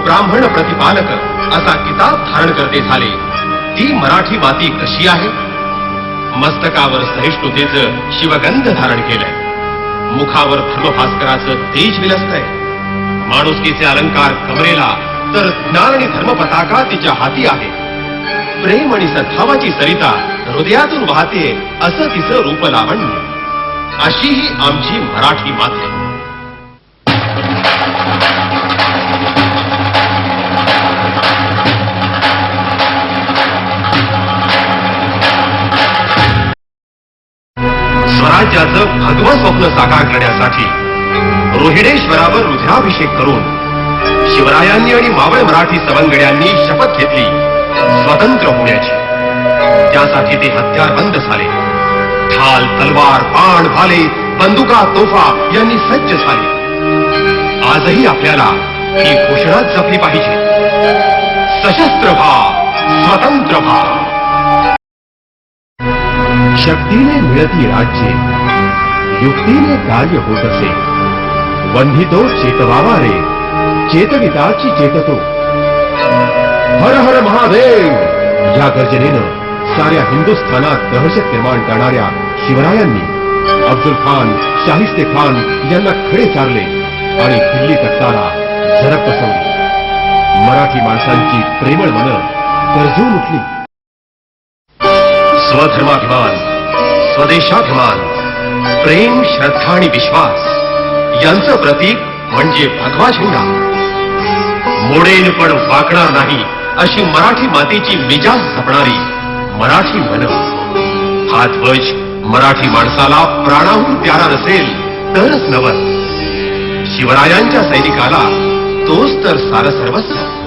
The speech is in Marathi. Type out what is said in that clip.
ब्राह्मण प्रतिपालक असा किताब धारण करते झाले, ती मराठी माती कशी आहे? मस्तकावर सहिष्णुतेचं शिवगंध धारण केलंय, मुखावर धर्मभास्कराचं तेज विलसतंय, माणुसकीचे अलंकार कमरेला, तर ज्ञान आणि धर्मपताका तिच्या हाती आहे. प्रेम आणि सद्भावाची सरिता हृदयातून वाहते असं तिचं रूप लावण्य. अशी ही आमची मराठी माती. स्वराज्याचं भगवं स्वप्न साकार करण्यासाठी रोहिणेश्वरावर रुद्राभिषेक करून शिवरायांनी आणि मावळ मराठी सवंगड्यांनी शपथ घेतली स्वतंत्र होण्याची. त्यासाठी ते हत्यारबंद झाले. ढाल, तलवार, बाण, भाले, बंदुका, तोफा यांनी सज्ज झाले. आजही आपल्याला ही घोषणा जपली पाहिजे, सशस्त्र व्हा, स्वतंत्र व्हा. शक्तीने मिळती राज्ये, युक्तीने कार्य होत असे. वंधितो चेतवावा रे, चेतविताची चेततो. हर हर महादेव या गर्जनेनं साऱ्या हिंदुस्थानात दहशत निर्माण करणाऱ्या शिवरायांनी अफजल खान, शाहिस्ते खान यांना खडे चारले आणि दिल्ली तख्ताला झडप बसवली. मराठी माणसांची प्रेमळ मनं गरजून उठली. स्वधर्माभिमान, स्वदेशाभिमान, प्रेम, श्रद्धा आणि विश्वास यांचं प्रतीक म्हणजे भगवा झेंडा. मोडेल पण वाकणार नाही अशी मराठी मातीची मिजाज जपणारी मराठी मन. हा ध्वज मराठी माणसाला प्राणाहून प्यारा नसेल तरच नवल. शिवरायांच्या सैनिकाला तोच तर सारं सर्वस्व.